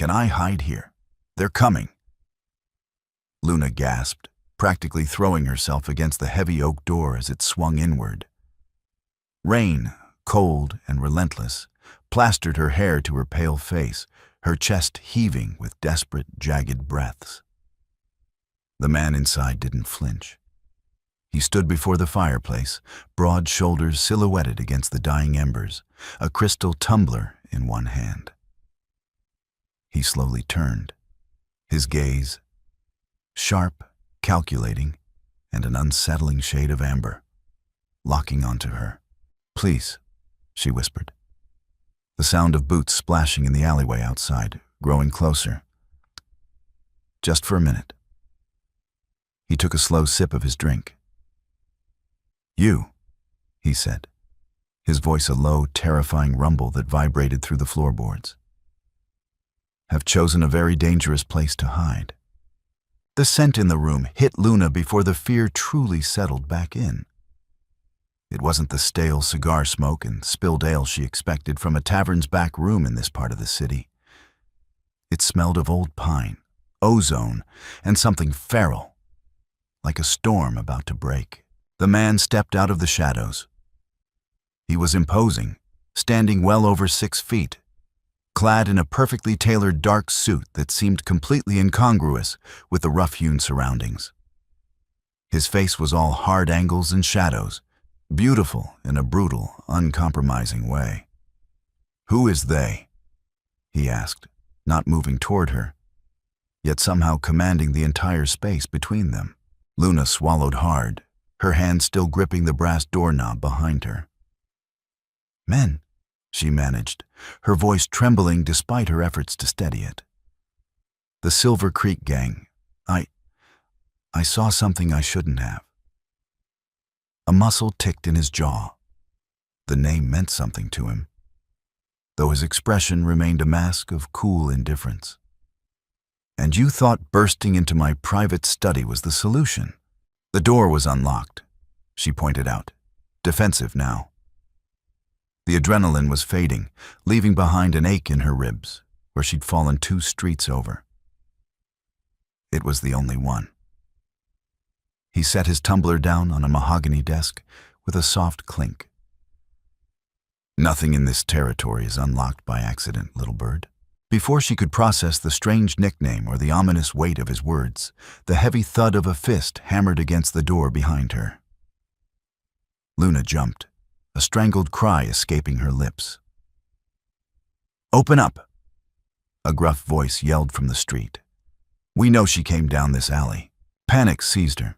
Can I hide here? They're coming. Luna gasped, practically throwing herself against the heavy oak door as it swung inward. Rain, cold and relentless, plastered her hair to her pale face, her chest heaving with desperate, jagged breaths. The man inside didn't flinch. He stood before the fireplace, broad shoulders silhouetted against the dying embers, a crystal tumbler in one hand. He slowly turned, his gaze sharp, calculating, and an unsettling shade of amber, locking onto her. "Please," she whispered. The sound of boots splashing in the alleyway outside, growing closer. "Just for a minute." He took a slow sip of his drink. "You," he said, his voice a low, terrifying rumble that vibrated through the floorboards, "have chosen a very dangerous place to hide." The scent in the room hit Luna before the fear truly settled back in. It wasn't the stale cigar smoke and spilled ale she expected from a tavern's back room in this part of the city. It smelled of old pine, ozone, and something feral, like a storm about to break. The man stepped out of the shadows. He was imposing, standing well over 6 feet, clad in a perfectly tailored dark suit that seemed completely incongruous with the rough-hewn surroundings. His face was all hard angles and shadows, beautiful in a brutal, uncompromising way. "Who is they?" he asked, not moving toward her, yet somehow commanding the entire space between them. Luna swallowed hard, her hand still gripping the brass doorknob behind her. "Men," she managed, her voice trembling despite her efforts to steady it. "The Silver Creek gang. I saw something I shouldn't have." A muscle ticked in his jaw. The name meant something to him, though his expression remained a mask of cool indifference. "And you thought bursting into my private study was the solution?" The door was unlocked, she pointed out, defensive now. The adrenaline was fading, leaving behind an ache in her ribs, where she'd fallen 2 streets over. It was the only one. He set his tumbler down on a mahogany desk with a soft clink. "Nothing in this territory is unlocked by accident, little bird." Before she could process the strange nickname or the ominous weight of his words, the heavy thud of a fist hammered against the door behind her. Luna jumped, a strangled cry escaping her lips. "Open up!" a gruff voice yelled from the street. "We know she came down this alley." Panic seized her.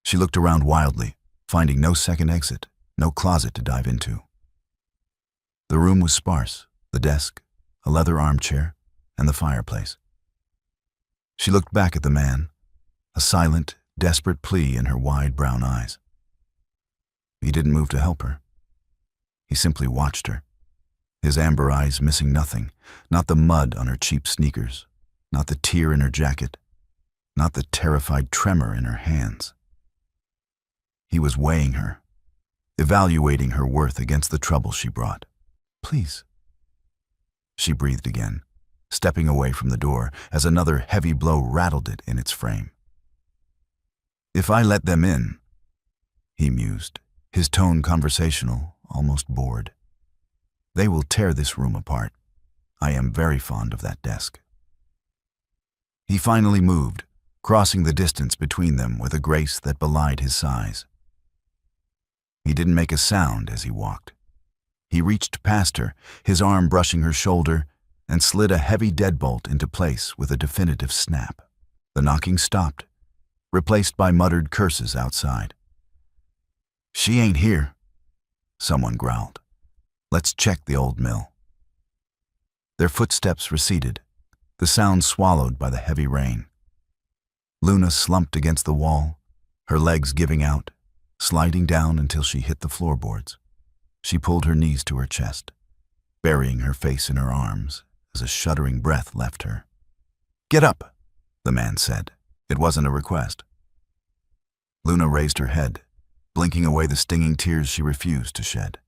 She looked around wildly, finding no second exit, no closet to dive into. The room was sparse, the desk, a leather armchair, and the fireplace. She looked back at the man, a silent, desperate plea in her wide brown eyes. He didn't move to help her. He simply watched her, his amber eyes missing nothing, not the mud on her cheap sneakers, not the tear in her jacket, not the terrified tremor in her hands. He was weighing her, evaluating her worth against the trouble she brought. "Please," she breathed again, stepping away from the door as another heavy blow rattled it in its frame. "If I let them in," he mused, his tone conversational, almost bored, "they will tear this room apart. I am very fond of that desk." He finally moved, crossing the distance between them with a grace that belied his size. He didn't make a sound as he walked. He reached past her, his arm brushing her shoulder, and slid a heavy deadbolt into place with a definitive snap. The knocking stopped, replaced by muttered curses outside. "She ain't here," someone growled. "Let's check the old mill." Their footsteps receded, the sound swallowed by the heavy rain. Luna slumped against the wall, her legs giving out, sliding down until she hit the floorboards. She pulled her knees to her chest, burying her face in her arms as a shuddering breath left her. "Get up," the man said. It wasn't a request. Luna raised her head, blinking away the stinging tears she refused to shed.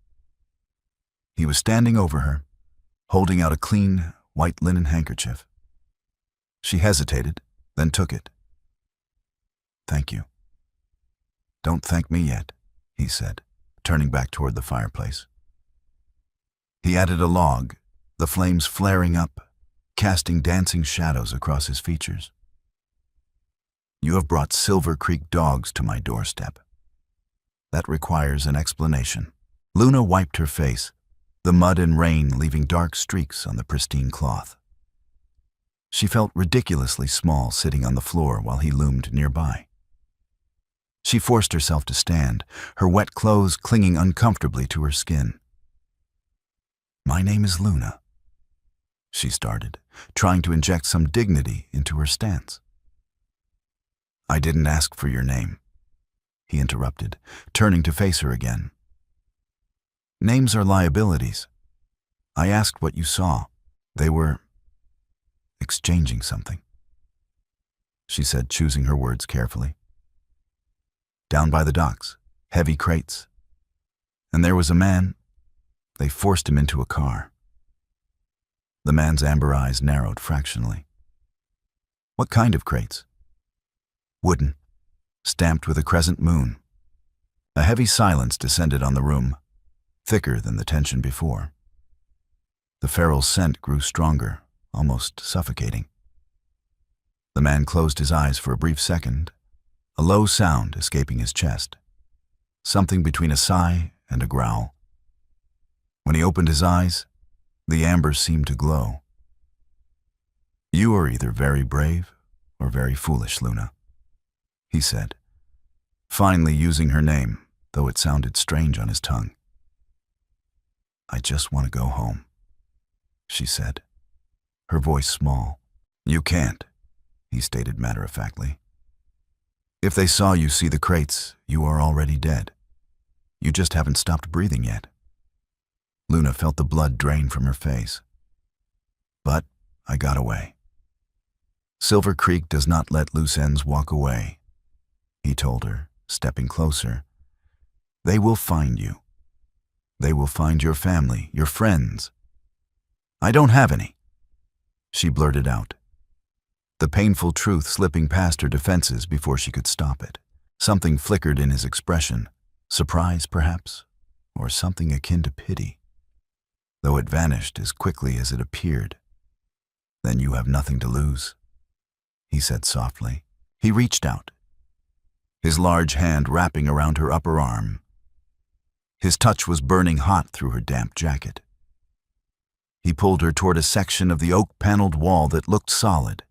He was standing over her, holding out a clean, white linen handkerchief. She hesitated, then took it. "Thank you." "Don't thank me yet," he said, turning back toward the fireplace. He added a log, the flames flaring up, casting dancing shadows across his features. "You have brought Silver Creek dogs to my doorstep. That requires an explanation." Luna wiped her face, the mud and rain leaving dark streaks on the pristine cloth. She felt ridiculously small sitting on the floor while he loomed nearby. She forced herself to stand, her wet clothes clinging uncomfortably to her skin. "My name is Luna," she started, trying to inject some dignity into her stance. "I didn't ask for your name," he interrupted, turning to face her again. "Names are liabilities. I asked what you saw. They were exchanging something," she said, choosing her words carefully. "Down by the docks, heavy crates. And there was a man. They forced him into a car." The man's amber eyes narrowed fractionally. "What kind of crates?" "Wooden, stamped with a crescent moon." A heavy silence descended on the room, thicker than the tension before. The feral scent grew stronger, almost suffocating. The man closed his eyes for a brief second, a low sound escaping his chest, something between a sigh and a growl. When he opened his eyes, the amber seemed to glow. "You are either very brave or very foolish, Luna," he said, finally using her name, though it sounded strange on his tongue. "I just want to go home," she said, her voice small. "You can't," he stated matter-of-factly. "If they saw you see the crates, you are already dead. You just haven't stopped breathing yet." Luna felt the blood drain from her face. "But I got away. Silver Creek does not let loose ends walk away," he told her, stepping closer. "They will find you. They will find your family, your friends." "I don't have any," she blurted out, the painful truth slipping past her defenses before she could stop it. Something flickered in his expression, surprise perhaps, or something akin to pity, though it vanished as quickly as it appeared. "Then you have nothing to lose," he said softly. He reached out, his large hand wrapping around her upper arm. His touch was burning hot through her damp jacket. He pulled her toward a section of the oak-paneled wall that looked solid.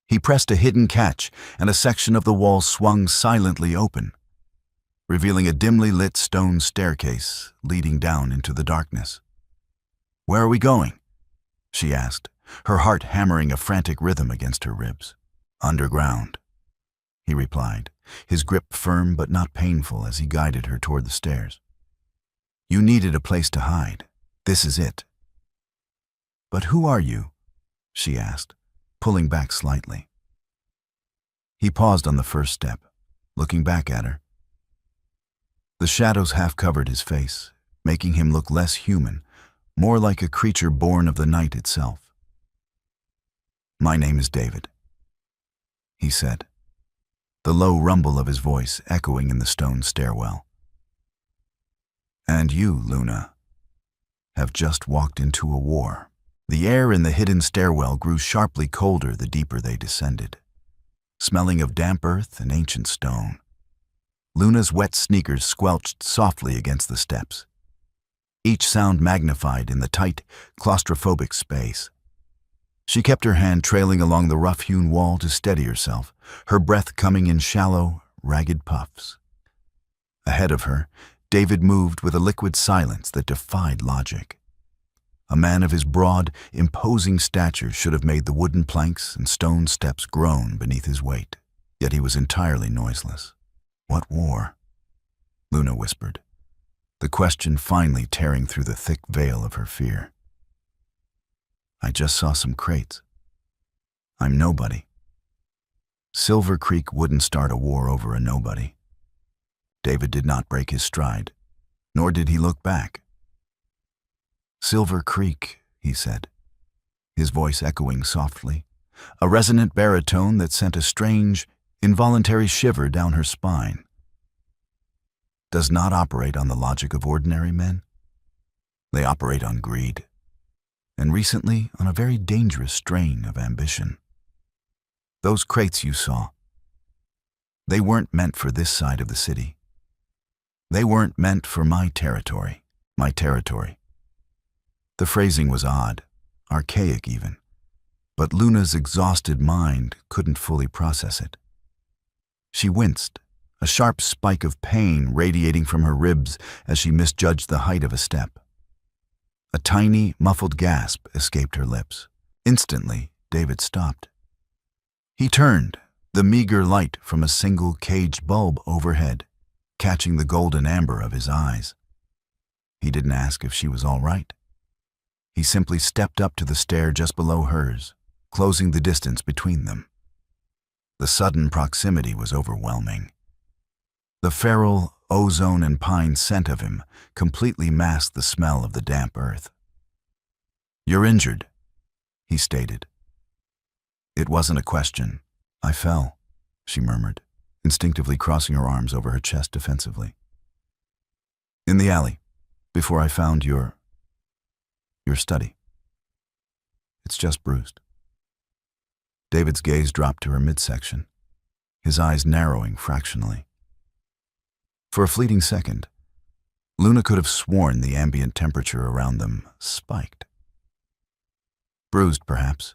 He pressed a hidden catch, and a section of the wall swung silently open, revealing a dimly lit stone staircase leading down into the darkness. "Where are we going?" she asked, her heart hammering a frantic rhythm against her ribs. "Underground," he replied, his grip firm but not painful as he guided her toward the stairs. "You needed a place to hide. This is it." "But who are you?" she asked, pulling back slightly. He paused on the first step, looking back at her. The shadows half covered his face, making him look less human, more like a creature born of the night itself. "My name is David," he said, the low rumble of his voice echoing in the stone stairwell. "And you, Luna, have just walked into a war." The air in the hidden stairwell grew sharply colder the deeper they descended, smelling of damp earth and ancient stone. Luna's wet sneakers squelched softly against the steps, each sound magnified in the tight, claustrophobic space. She kept her hand trailing along the rough-hewn wall to steady herself, her breath coming in shallow, ragged puffs. Ahead of her, David moved with a liquid silence that defied logic. A man of his broad, imposing stature should have made the wooden planks and stone steps groan beneath his weight, yet he was entirely noiseless. "What war?" Luna whispered, the question finally tearing through the thick veil of her fear. "I just saw some crates. I'm nobody." Silver Creek wouldn't start a war over a nobody. David did not break his stride, nor did he look back. "Silver Creek," he said, his voice echoing softly, a resonant baritone that sent a strange, involuntary shiver down her spine. Does not operate on the logic of ordinary men. They operate on greed, and recently on a very dangerous strain of ambition. Those crates you saw, they weren't meant for this side of the city. They weren't meant for my territory. The phrasing was odd, archaic even, but Luna's exhausted mind couldn't fully process it. She winced, a sharp spike of pain radiating from her ribs as she misjudged the height of a step. A tiny, muffled gasp escaped her lips. Instantly, David stopped. He turned, the meager light from a single caged bulb overhead, catching the golden amber of his eyes. He didn't ask if she was all right. He simply stepped up to the stair just below hers, closing the distance between them. The sudden proximity was overwhelming. The feral ozone and pine scent of him completely masked the smell of the damp earth. "You're injured," he stated. It wasn't a question. "I fell," she murmured, instinctively crossing her arms over her chest defensively. "In the alley, before I found your study. It's just bruised." David's gaze dropped to her midsection, his eyes narrowing fractionally. For a fleeting second, Luna could have sworn the ambient temperature around them spiked. "Bruised, perhaps,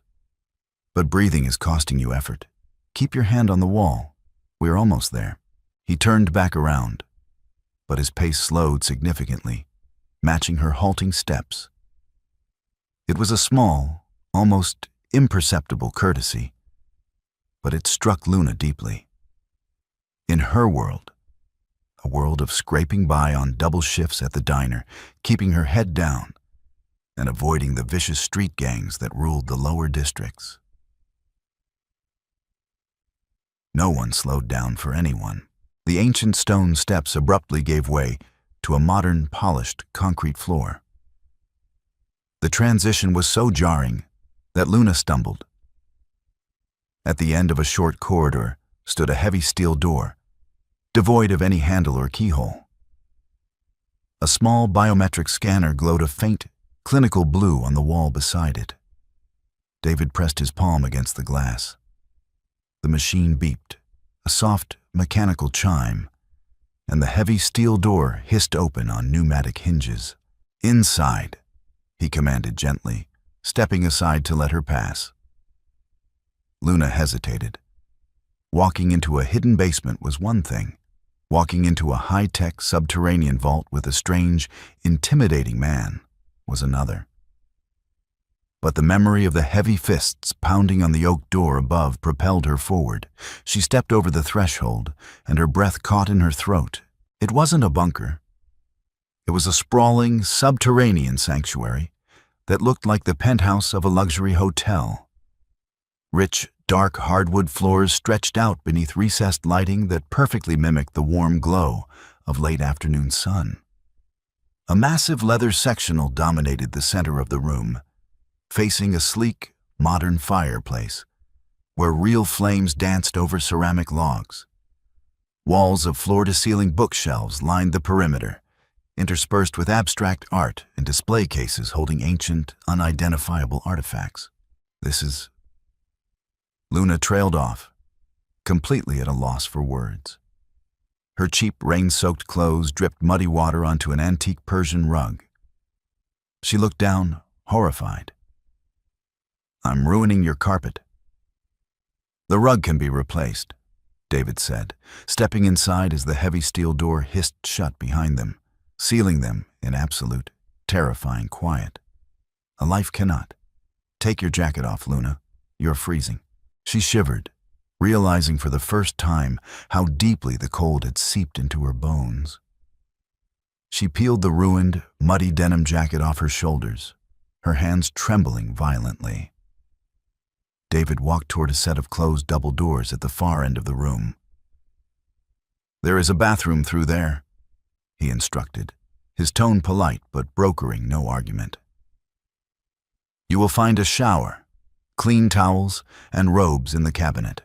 but breathing is costing you effort. Keep your hand on the wall. We're almost there." He turned back around, but his pace slowed significantly, matching her halting steps. It was a small, almost imperceptible courtesy, but it struck Luna deeply. In her world, a world of scraping by on double shifts at the diner, keeping her head down, and avoiding the vicious street gangs that ruled the lower districts. No one slowed down for anyone. The ancient stone steps abruptly gave way to a modern, polished concrete floor. The transition was so jarring that Luna stumbled. At the end of a short corridor stood a heavy steel door, devoid of any handle or keyhole. A small biometric scanner glowed a faint, clinical blue on the wall beside it. David pressed his palm against the glass. The machine beeped, a soft, mechanical chime, and the heavy steel door hissed open on pneumatic hinges. "Inside," he commanded gently, stepping aside to let her pass. Luna hesitated. Walking into a hidden basement was one thing. Walking into a high-tech subterranean vault with a strange, intimidating man was another. But the memory of the heavy fists pounding on the oak door above propelled her forward. She stepped over the threshold, and her breath caught in her throat. It wasn't a bunker. It was a sprawling, subterranean sanctuary that looked like the penthouse of a luxury hotel. Rich, dark hardwood floors stretched out beneath recessed lighting that perfectly mimicked the warm glow of late afternoon sun. A massive leather sectional dominated the center of the room, facing a sleek, modern fireplace, where real flames danced over ceramic logs. Walls of floor-to-ceiling bookshelves lined the perimeter, interspersed with abstract art and display cases holding ancient, unidentifiable artifacts. "This is..." Luna trailed off, completely at a loss for words. Her cheap, rain-soaked clothes dripped muddy water onto an antique Persian rug. She looked down, horrified. "I'm ruining your carpet." "The rug can be replaced," David said, stepping inside as the heavy steel door hissed shut behind them, sealing them in absolute, terrifying quiet. "A life cannot. Take your jacket off, Luna. You're freezing." She shivered, realizing for the first time how deeply the cold had seeped into her bones. She peeled the ruined, muddy denim jacket off her shoulders, her hands trembling violently. David walked toward a set of closed double doors at the far end of the room. "There is a bathroom through there," he instructed, his tone polite but brokering no argument. You will find a shower, clean towels, and robes in the cabinet.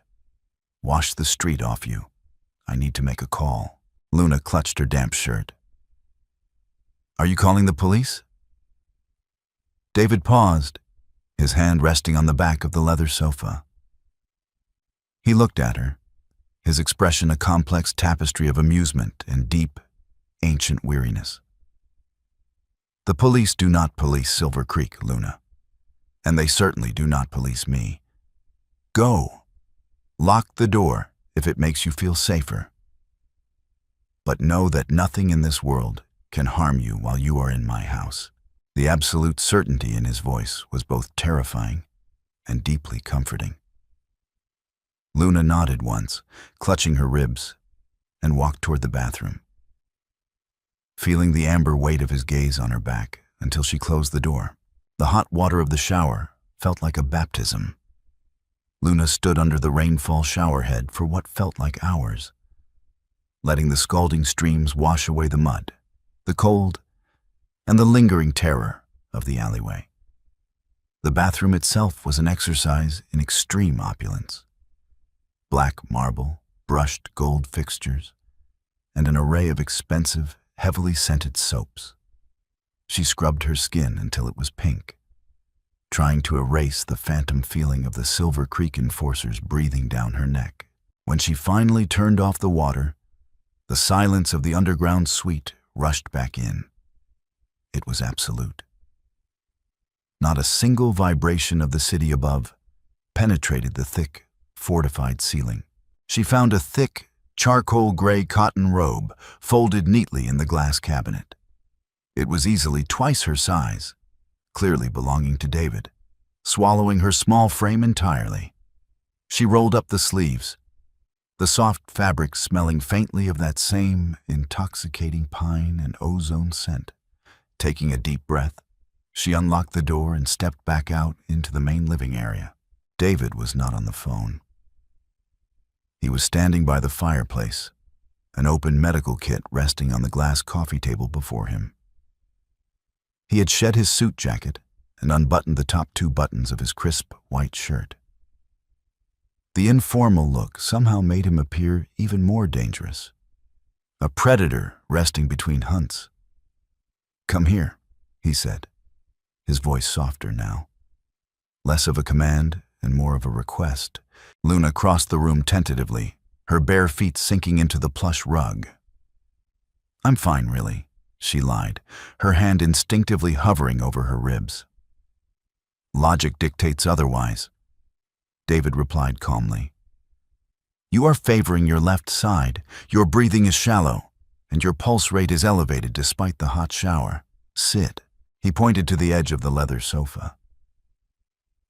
Wash the street off you. I need to make a call." Luna clutched her damp shirt. "Are you calling the police?" David paused, his hand resting on the back of the leather sofa. He looked at her, his expression a complex tapestry of amusement and deep, ancient weariness. "The police do not police Silver Creek, Luna. And they certainly do not police me. Go. Lock the door if it makes you feel safer. But know that nothing in this world can harm you while you are in my house." The absolute certainty in his voice was both terrifying and deeply comforting. Luna nodded once, clutching her ribs, and walked toward the bathroom, feeling the amber weight of his gaze on her back until she closed the door. The hot water of the shower felt like a baptism. Luna stood under the rainfall showerhead for what felt like hours, letting the scalding streams wash away the mud, the cold, and the lingering terror of the alleyway. The bathroom itself was an exercise in extreme opulence. Black marble, brushed gold fixtures, and an array of expensive, heavily scented soaps. She scrubbed her skin until it was pink, trying to erase the phantom feeling of the Silver Creek enforcers breathing down her neck. When she finally turned off the water, the silence of the underground suite rushed back in. It was absolute. Not a single vibration of the city above penetrated the thick, fortified ceiling. She found a thick, charcoal gray cotton robe folded neatly in the glass cabinet. It was easily twice her size, clearly belonging to David, swallowing her small frame entirely. She rolled up the sleeves, the soft fabric smelling faintly of that same intoxicating pine and ozone scent. Taking a deep breath, she unlocked the door and stepped back out into the main living area. David was not on the phone. He was standing by the fireplace, an open medical kit resting on the glass coffee table before him. He had shed his suit jacket and unbuttoned the top 2 buttons of his crisp white shirt. The informal look somehow made him appear even more dangerous. A predator resting between hunts. "Come here," he said, his voice softer now. Less of a command and more of a request. Luna crossed the room tentatively, her bare feet sinking into the plush rug. "I'm fine, really," she lied, her hand instinctively hovering over her ribs. "Logic dictates otherwise," David replied calmly. "You are favoring your left side, your breathing is shallow, and your pulse rate is elevated despite the hot shower. Sit." He pointed to the edge of the leather sofa.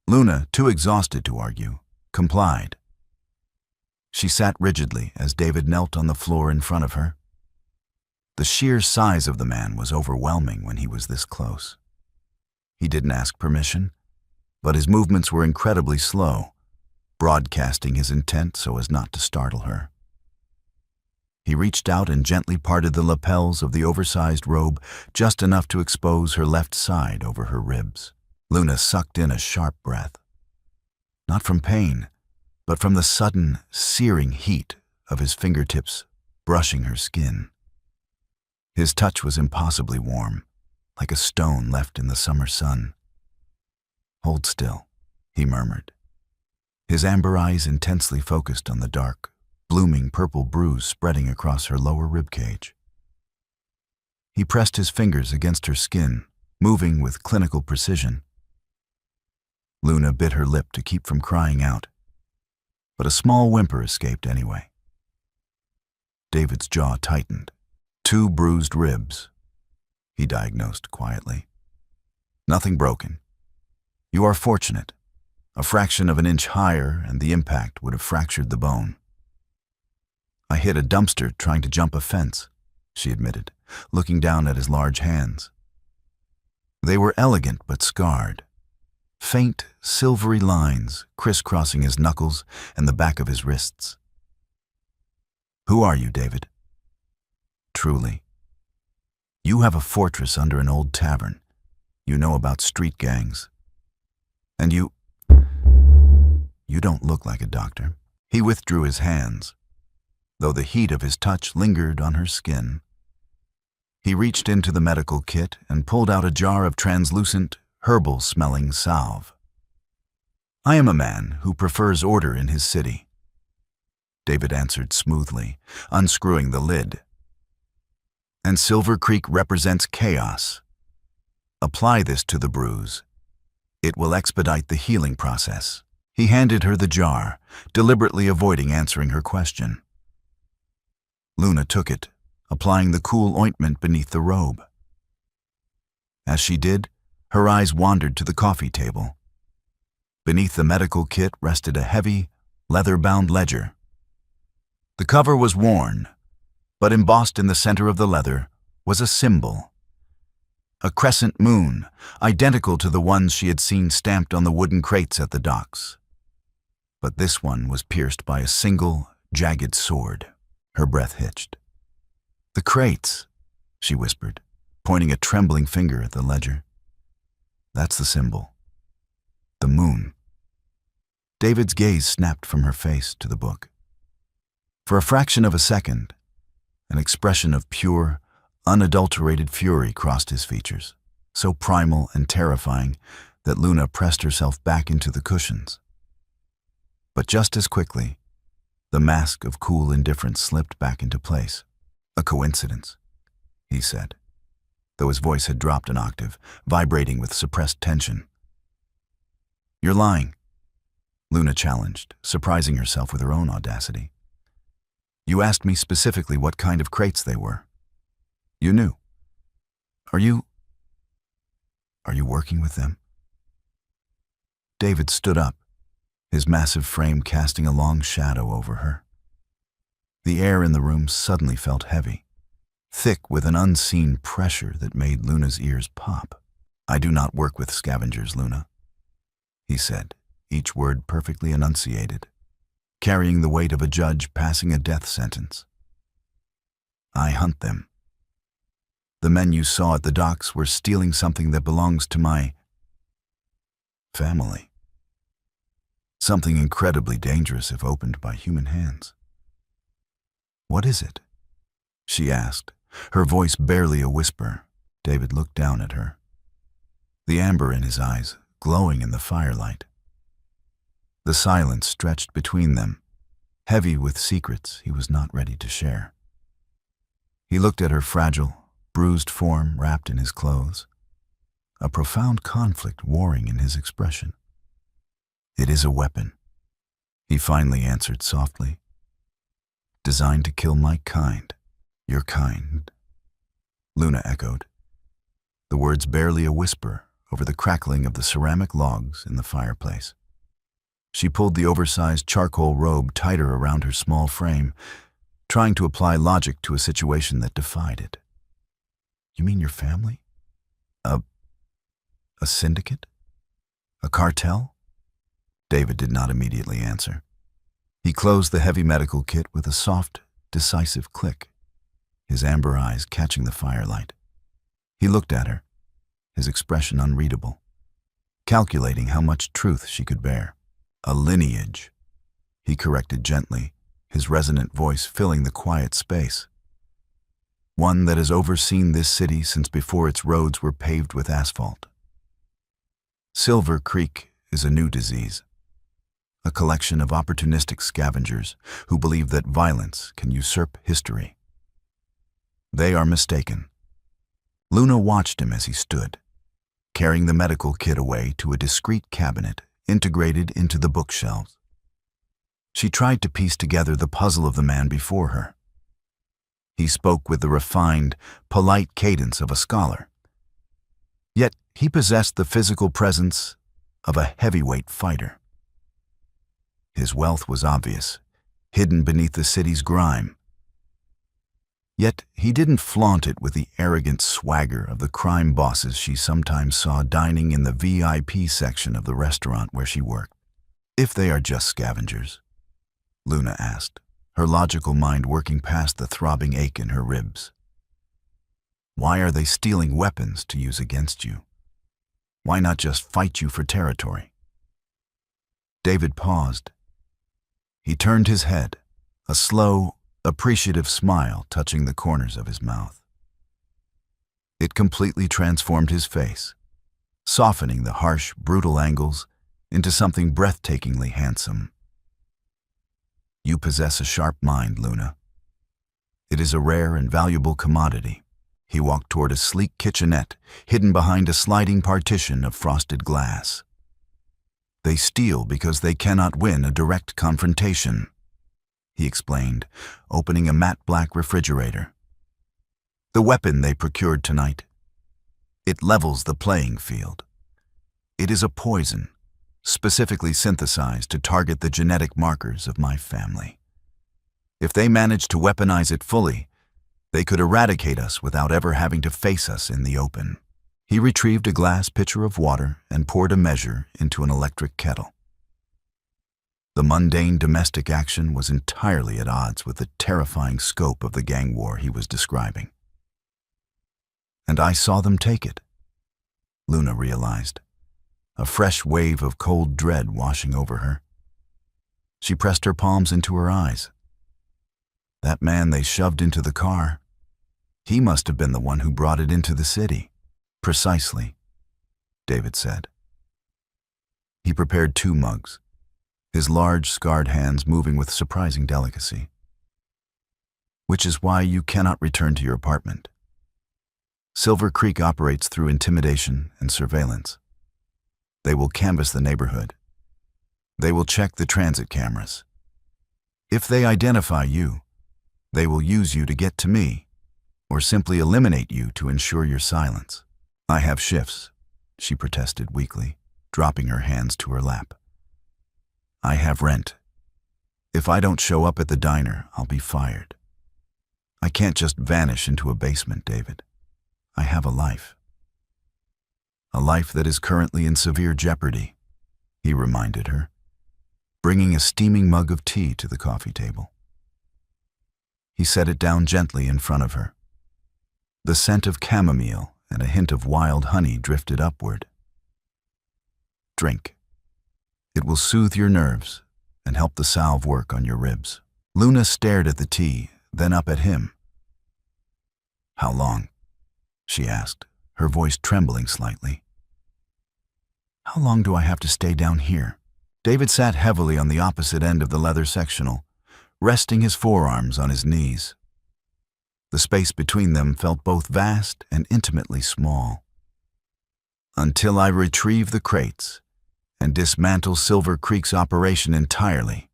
Luna, too exhausted to argue, complied. She sat rigidly as David knelt on the floor in front of her. The sheer size of the man was overwhelming when he was this close. He didn't ask permission, but his movements were incredibly slow, broadcasting his intent so as not to startle her. He reached out and gently parted the lapels of the oversized robe just enough to expose her left side over her ribs. Luna sucked in a sharp breath. Not from pain, but from the sudden, searing heat of his fingertips brushing her skin. His touch was impossibly warm, like a stone left in the summer sun. "Hold still," he murmured, his amber eyes intensely focused on the dark, blooming purple bruise spreading across her lower ribcage. He pressed his fingers against her skin, moving with clinical precision. Luna bit her lip to keep from crying out, but a small whimper escaped anyway. David's jaw tightened. 2 bruised ribs, he diagnosed quietly. "Nothing broken. You are fortunate. A fraction of an inch higher and the impact would have fractured the bone." "I hit a dumpster trying to jump a fence," she admitted, looking down at his large hands. They were elegant but scarred. Faint, silvery lines crisscrossing his knuckles and the back of his wrists. "Who are you, David?" "Truly. You have a fortress under an old tavern. You know about street gangs. And you don't look like a doctor. He withdrew his hands, though the heat of his touch lingered on her skin. He reached into the medical kit and pulled out a jar of translucent, herbal-smelling salve. I am a man who prefers order in his city, David answered smoothly, unscrewing the lid. And Silver Creek represents chaos. Apply this to the bruise. It will expedite the healing process. He handed her the jar, deliberately avoiding answering her question. Luna took it, applying the cool ointment beneath the robe. As she did, her eyes wandered to the coffee table. Beneath the medical kit rested a heavy, leather-bound ledger. The cover was worn, but embossed in the center of the leather was a symbol. A crescent moon, identical to the ones she had seen stamped on the wooden crates at the docks. But this one was pierced by a single, jagged sword. Her breath hitched. "The crates," she whispered, pointing a trembling finger at the ledger. "That's the symbol. The moon." David's gaze snapped from her face to the book. For a fraction of a second, an expression of pure, unadulterated fury crossed his features, so primal and terrifying that Luna pressed herself back into the cushions. But just as quickly, the mask of cool indifference slipped back into place. "A coincidence," he said, though his voice had dropped an octave, vibrating with suppressed tension. "You're lying," Luna challenged, surprising herself with her own audacity. "You asked me specifically what kind of crates they were. You knew. Are you working with them?" David stood up, his massive frame casting a long shadow over her. The air in the room suddenly felt heavy, thick with an unseen pressure that made Luna's ears pop. "I do not work with scavengers, Luna," he said, each word perfectly enunciated, carrying the weight of a judge passing a death sentence. "I hunt them. The men you saw at the docks were stealing something that belongs to my family. Something incredibly dangerous if opened by human hands." "What is it?" she asked, her voice barely a whisper. David looked down at her, the amber in his eyes glowing in the firelight. The silence stretched between them, heavy with secrets he was not ready to share. He looked at her fragile, bruised form wrapped in his clothes, a profound conflict warring in his expression. "It is a weapon," he finally answered softly. "Designed to kill my kind." "Your kind," Luna echoed, the words barely a whisper over the crackling of the ceramic logs in the fireplace. She pulled the oversized charcoal robe tighter around her small frame, trying to apply logic to a situation that defied it. "You mean your family? A syndicate? A cartel?" David did not immediately answer. He closed the heavy medical kit with a soft, decisive click, his amber eyes catching the firelight. He looked at her, his expression unreadable, calculating how much truth she could bear. "A lineage," he corrected gently, his resonant voice filling the quiet space. "One that has overseen this city since before its roads were paved with asphalt. Silver Creek is a new disease, a collection of opportunistic scavengers who believe that violence can usurp history. They are mistaken." Luna watched him as he stood, carrying the medical kit away to a discreet cabinet integrated into the bookshelves. She tried to piece together the puzzle of the man before her. He spoke with the refined, polite cadence of a scholar. Yet he possessed the physical presence of a heavyweight fighter. His wealth was obvious, hidden beneath the city's grime. Yet he didn't flaunt it with the arrogant swagger of the crime bosses she sometimes saw dining in the VIP section of the restaurant where she worked. "If they are just scavengers," Luna asked, her logical mind working past the throbbing ache in her ribs, "why are they stealing weapons to use against you? Why not just fight you for territory?" David paused. He turned his head, a slow, appreciative smile touching the corners of his mouth. It completely transformed his face, softening the harsh, brutal angles into something breathtakingly handsome. You possess a sharp mind, Luna. It is a rare and valuable commodity. He walked toward a sleek kitchenette hidden behind a sliding partition of frosted glass. They steal because they cannot win a direct confrontation, he explained, opening a matte black refrigerator. The weapon they procured tonight. It levels the playing field. It is a poison, specifically synthesized to target the genetic markers of my family. If they manage to weaponize it fully, they could eradicate us without ever having to face us in the open. He retrieved a glass pitcher of water and poured a measure into an electric kettle. The mundane domestic action was entirely at odds with the terrifying scope of the gang war he was describing. And I saw them take it, Luna realized, a fresh wave of cold dread washing over her. She pressed her palms into her eyes. That man they shoved into the car, he must have been the one who brought it into the city. Precisely, David said. He prepared 2 mugs, his large, scarred hands moving with surprising delicacy. Which is why you cannot return to your apartment. Silver Creek operates through intimidation and surveillance. They will canvass the neighborhood. They will check the transit cameras. If they identify you, they will use you to get to me, or simply eliminate you to ensure your silence. I have shifts, she protested weakly, dropping her hands to her lap. I have rent. If I don't show up at the diner, I'll be fired. I can't just vanish into a basement, David. I have a life. A life that is currently in severe jeopardy, he reminded her, bringing a steaming mug of tea to the coffee table. He set it down gently in front of her. The scent of chamomile and a hint of wild honey drifted upward. Drink. It will soothe your nerves and help the salve work on your ribs. Luna stared at the tea, then up at him. How long? She asked, her voice trembling slightly. How long do I have to stay down here? David sat heavily on the opposite end of the leather sectional, resting his forearms on his knees. The space between them felt both vast and intimately small. Until I retrieve the crates and dismantle Silver Creek's operation entirely,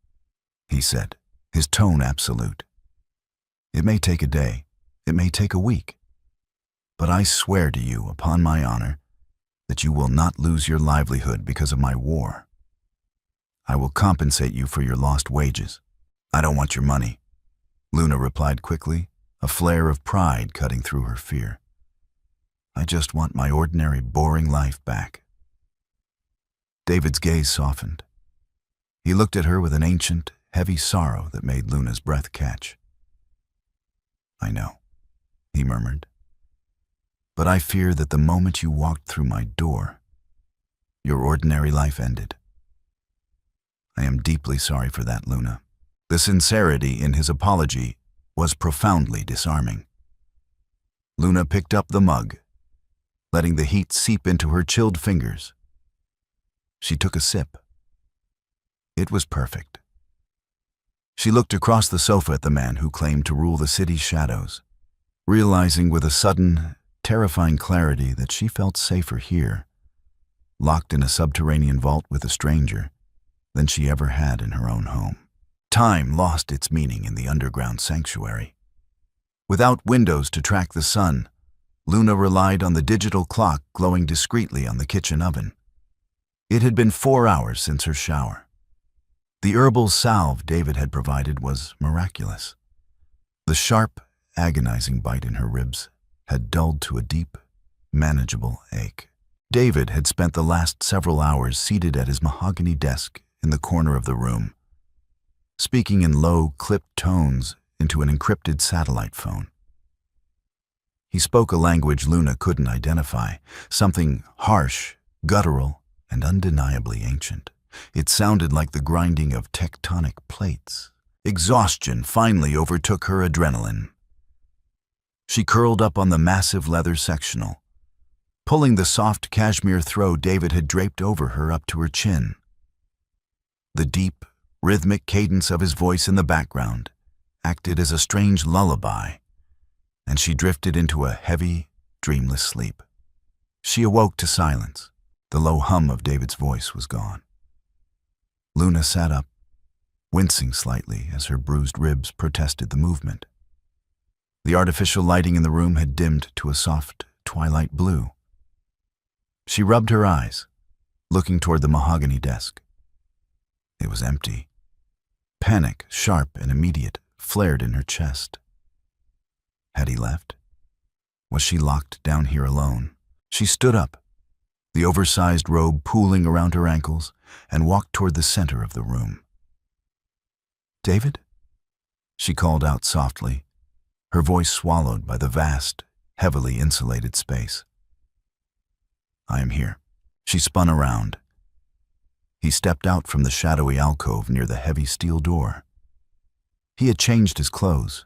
he said, his tone absolute. It may take a day, it may take a week, but I swear to you, upon my honor, that you will not lose your livelihood because of my war. I will compensate you for your lost wages. I don't want your money, Luna replied quickly, a flare of pride cutting through her fear. I just want my ordinary, boring life back. David's gaze softened. He looked at her with an ancient, heavy sorrow that made Luna's breath catch. I know, he murmured. But I fear that the moment you walked through my door, your ordinary life ended. I am deeply sorry for that, Luna. The sincerity in his apology was profoundly disarming. Luna picked up the mug, letting the heat seep into her chilled fingers. She took a sip. It was perfect. She looked across the sofa at the man who claimed to rule the city's shadows, realizing with a sudden, terrifying clarity that she felt safer here, locked in a subterranean vault with a stranger, than she ever had in her own home. Time lost its meaning in the underground sanctuary. Without windows to track the sun, Luna relied on the digital clock glowing discreetly on the kitchen oven. It had been 4 hours since her shower. The herbal salve David had provided was miraculous. The sharp, agonizing bite in her ribs had dulled to a deep, manageable ache. David had spent the last several hours seated at his mahogany desk in the corner of the room, speaking in low, clipped tones into an encrypted satellite phone. He spoke a language Luna couldn't identify, something harsh, guttural, and undeniably ancient. It sounded like the grinding of tectonic plates. Exhaustion finally overtook her adrenaline. She curled up on the massive leather sectional, pulling the soft cashmere throw David had draped over her up to her chin. The deep, rhythmic cadence of his voice in the background acted as a strange lullaby, and she drifted into a heavy, dreamless sleep. She awoke to silence. The low hum of David's voice was gone. Luna sat up, wincing slightly as her bruised ribs protested the movement. The artificial lighting in the room had dimmed to a soft twilight blue. She rubbed her eyes, looking toward the mahogany desk. It was empty. Panic, sharp and immediate, flared in her chest. Had he left? Was she locked down here alone? She stood up, the oversized robe pooling around her ankles, and walked toward the center of the room. "David?" She called out softly, her voice swallowed by the vast, heavily insulated space. "I am here." She spun around. He stepped out from the shadowy alcove near the heavy steel door. He had changed his clothes.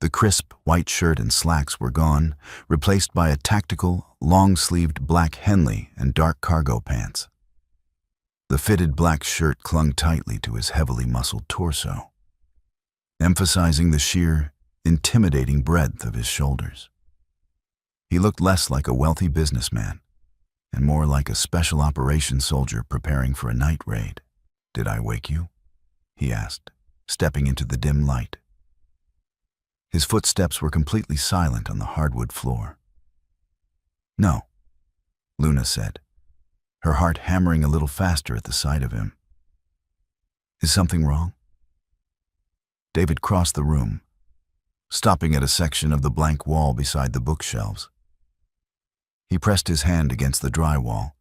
The crisp white shirt and slacks were gone, replaced by a tactical, long-sleeved black Henley and dark cargo pants. The fitted black shirt clung tightly to his heavily muscled torso, emphasizing the sheer, intimidating breadth of his shoulders. He looked less like a wealthy businessman and more like a special operations soldier preparing for a night raid. "Did I wake you?" he asked, stepping into the dim light. His footsteps were completely silent on the hardwood floor. "No," Luna said, her heart hammering a little faster at the sight of him. "Is something wrong?" David crossed the room, stopping at a section of the blank wall beside the bookshelves. He pressed his hand against the drywall.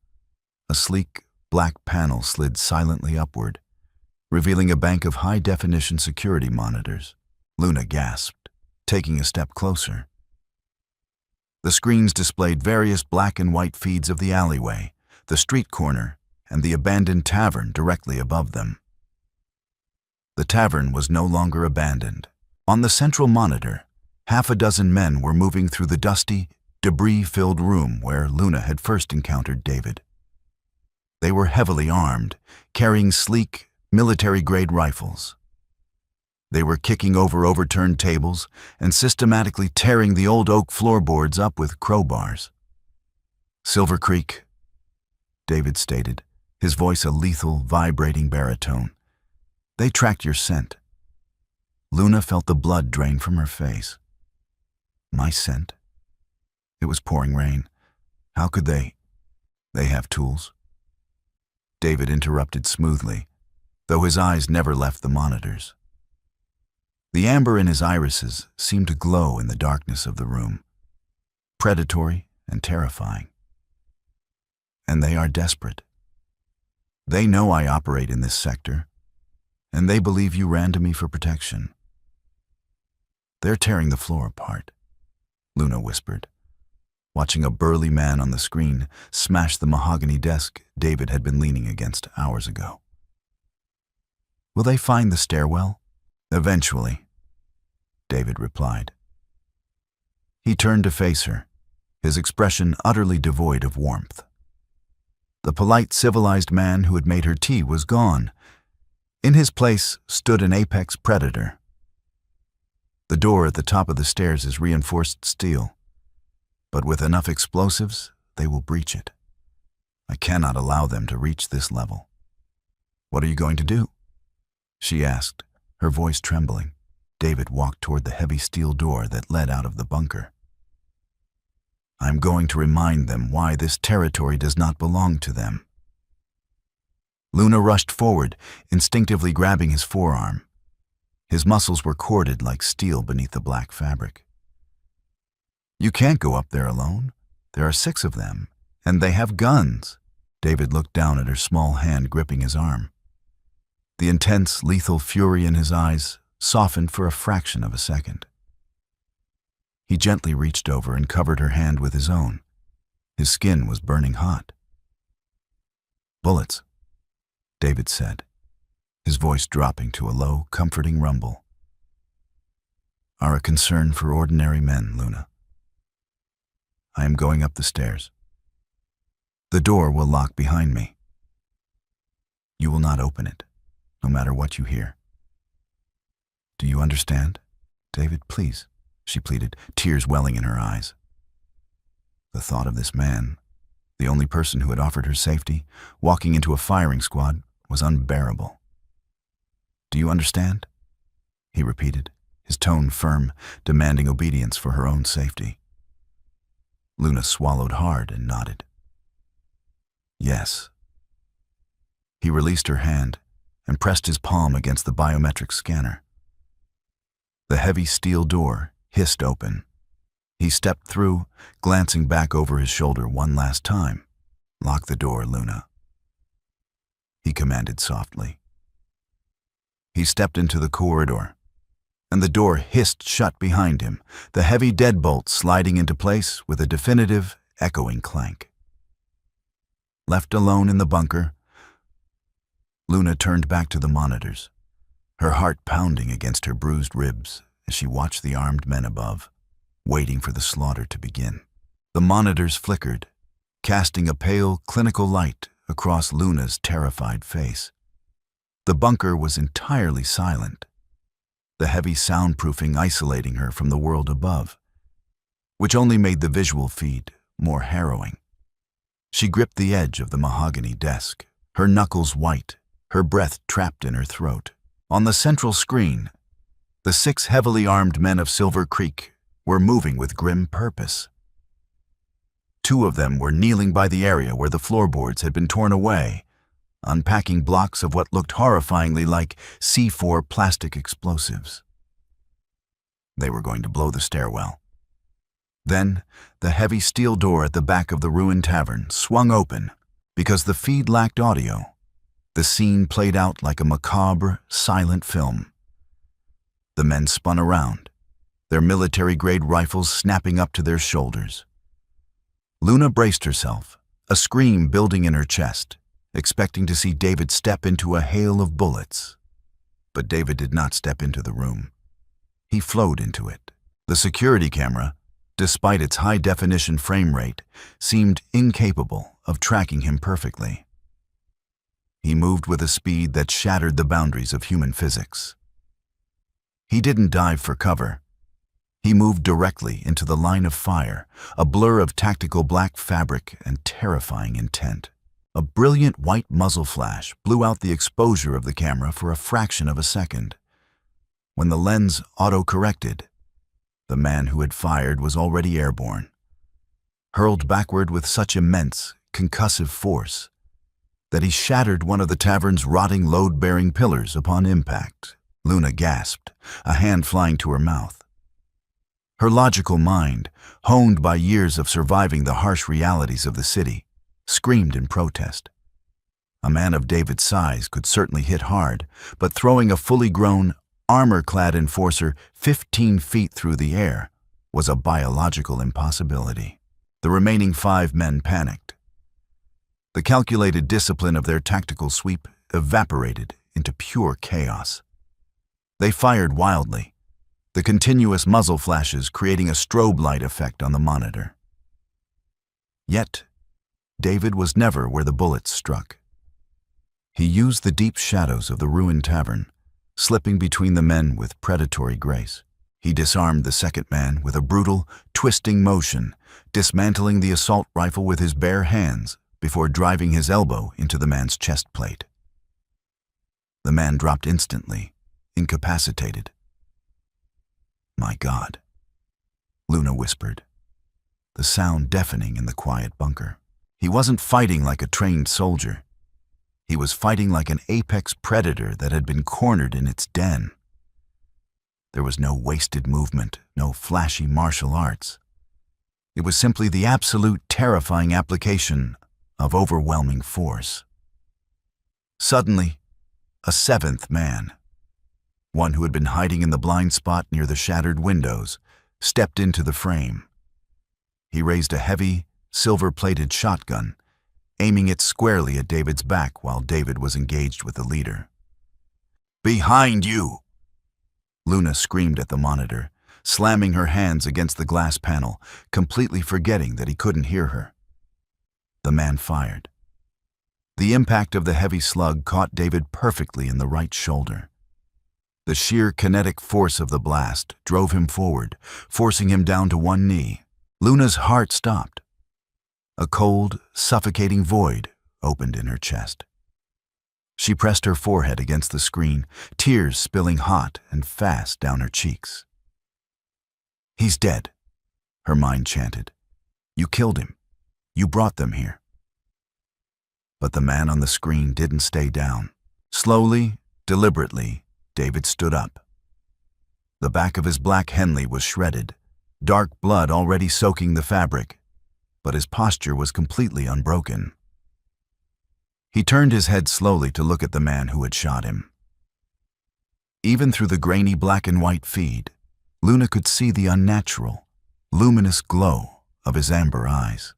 A sleek, black panel slid silently upward, revealing a bank of high-definition security monitors. Luna gasped, taking a step closer. The screens displayed various black and white feeds of the alleyway, the street corner, and the abandoned tavern directly above them. The tavern was no longer abandoned. On the central monitor, half a dozen men were moving through the dusty, debris-filled room where Luna had first encountered David. They were heavily armed, carrying sleek, military-grade rifles. They were kicking over overturned tables and systematically tearing the old oak floorboards up with crowbars. "Silver Creek," David stated, his voice a lethal, vibrating baritone. "They tracked your scent." Luna felt the blood drain from her face. "My scent?" It was pouring rain. How could they? "They have tools." David interrupted smoothly, though his eyes never left the monitors. The amber in his irises seemed to glow in the darkness of the room, predatory and terrifying. "And they are desperate. They know I operate in this sector, and they believe you ran to me for protection. They're tearing the floor apart," Luna whispered, watching a burly man on the screen smash the mahogany desk David had been leaning against hours ago. "Will they find the stairwell?" "Eventually," David replied. He turned to face her, his expression utterly devoid of warmth. The polite, civilized man who had made her tea was gone. In his place stood an apex predator. The door at the top of the stairs is reinforced steel, but with enough explosives, they will breach it. I cannot allow them to reach this level. "What are you going to do?" she asked, her voice trembling. David walked toward the heavy steel door that led out of the bunker. "I'm going to remind them why this territory does not belong to them." Luna rushed forward, instinctively grabbing his forearm. His muscles were corded like steel beneath the black fabric. "You can't go up there alone. There are 6 of them, and they have guns." David looked down at her small hand gripping his arm. The intense, lethal fury in his eyes softened for a fraction of a second. He gently reached over and covered her hand with his own. His skin was burning hot. "Bullets. David said, his voice dropping to a low, comforting rumble, "are a concern for ordinary men, Luna. I am going up the stairs. The door will lock behind me. You will not open it, no matter what you hear. Do you understand? David, please," she pleaded, tears welling in her eyes. The thought of this man, the only person who had offered her safety, walking into a firing squad, was unbearable. "Do you understand?" he repeated, his tone firm, demanding obedience for her own safety. Luna swallowed hard and nodded. "Yes." He released her hand and pressed his palm against the biometric scanner. The heavy steel door hissed open. He stepped through, glancing back over his shoulder one last time. "Lock the door, Luna," he commanded softly. He stepped into the corridor, and the door hissed shut behind him, the heavy deadbolt sliding into place with a definitive, echoing clank. Left alone in the bunker, Luna turned back to the monitors, her heart pounding against her bruised ribs as she watched the armed men above, waiting for the slaughter to begin. The monitors flickered, casting a pale, clinical light across Luna's terrified face. The bunker was entirely silent, the heavy soundproofing isolating her from the world above, which only made the visual feed more harrowing. She gripped the edge of the mahogany desk, her knuckles white, her breath trapped in her throat. On the central screen, the 6 heavily armed men of Silver Creek were moving with grim purpose. 2 of them were kneeling by the area where the floorboards had been torn away, unpacking blocks of what looked horrifyingly like C4 plastic explosives. They were going to blow the stairwell. Then, the heavy steel door at the back of the ruined tavern swung open. Because the feed lacked audio, the scene played out like a macabre, silent film. The men spun around, their military-grade rifles snapping up to their shoulders. Luna braced herself, a scream building in her chest, expecting to see David step into a hail of bullets. But David did not step into the room. He flowed into it. The security camera, despite its high-definition frame rate, seemed incapable of tracking him perfectly. He moved with a speed that shattered the boundaries of human physics. He didn't dive for cover. He moved directly into the line of fire, a blur of tactical black fabric and terrifying intent. A brilliant white muzzle flash blew out the exposure of the camera for a fraction of a second. When the lens auto-corrected, the man who had fired was already airborne, hurled backward with such immense, concussive force that he shattered one of the tavern's rotting load-bearing pillars upon impact. Luna gasped, a hand flying to her mouth. Her logical mind, honed by years of surviving the harsh realities of the city, screamed in protest. A man of David's size could certainly hit hard, but throwing a fully grown, armor-clad enforcer 15 feet through the air was a biological impossibility. The remaining 5 men panicked. The calculated discipline of their tactical sweep evaporated into pure chaos. They fired wildly, the continuous muzzle flashes creating a strobe light effect on the monitor. Yet, David was never where the bullets struck. He used the deep shadows of the ruined tavern, slipping between the men with predatory grace. He disarmed the second man with a brutal, twisting motion, dismantling the assault rifle with his bare hands before driving his elbow into the man's chest plate. The man dropped instantly, incapacitated. "My God," Luna whispered, the sound deafening in the quiet bunker. He wasn't fighting like a trained soldier. He was fighting like an apex predator that had been cornered in its den. There was no wasted movement, no flashy martial arts. It was simply the absolute terrifying application of overwhelming force. Suddenly, a 7th man, one who had been hiding in the blind spot near the shattered windows, stepped into the frame. He raised a heavy, silver-plated shotgun, aiming it squarely at David's back while David was engaged with the leader. "Behind you!" Luna screamed at the monitor, slamming her hands against the glass panel, completely forgetting that he couldn't hear her. The man fired. The impact of the heavy slug caught David perfectly in the right shoulder. The sheer kinetic force of the blast drove him forward, forcing him down to one knee. Luna's heart stopped. A cold, suffocating void opened in her chest. She pressed her forehead against the screen, tears spilling hot and fast down her cheeks. "He's dead," her mind chanted. "You killed him. You brought them here." But the man on the screen didn't stay down. Slowly, deliberately, David stood up. The back of his black Henley was shredded, dark blood already soaking the fabric, but his posture was completely unbroken. He turned his head slowly to look at the man who had shot him. Even through the grainy black and white feed, Luna could see the unnatural, luminous glow of his amber eyes.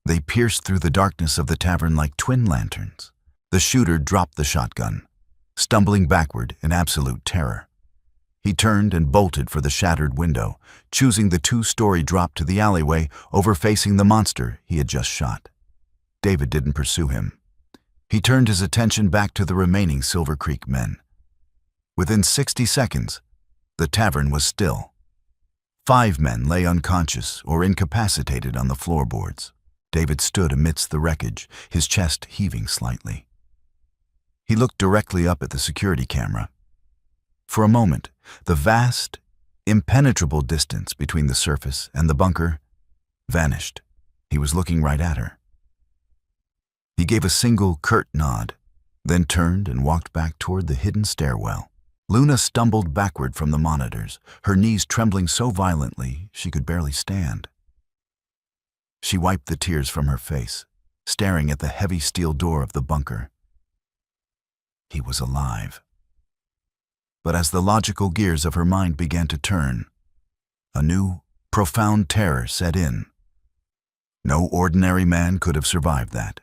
They pierced through the darkness of the tavern like twin lanterns. The shooter dropped the shotgun, stumbling backward in absolute terror. He turned and bolted for the shattered window, choosing the two-story drop to the alleyway over facing the monster he had just shot. David didn't pursue him. He turned his attention back to the remaining Silver Creek men. Within 60 seconds, the tavern was still. 5 men lay unconscious or incapacitated on the floorboards. David stood amidst the wreckage, his chest heaving slightly. He looked directly up at the security camera. For a moment, the vast, impenetrable distance between the surface and the bunker vanished. He was looking right at her. He gave a single curt nod, then turned and walked back toward the hidden stairwell. Luna stumbled backward from the monitors, her knees trembling so violently she could barely stand. She wiped the tears from her face, staring at the heavy steel door of the bunker. He was alive. But as the logical gears of her mind began to turn, a new, profound terror set in. No ordinary man could have survived that.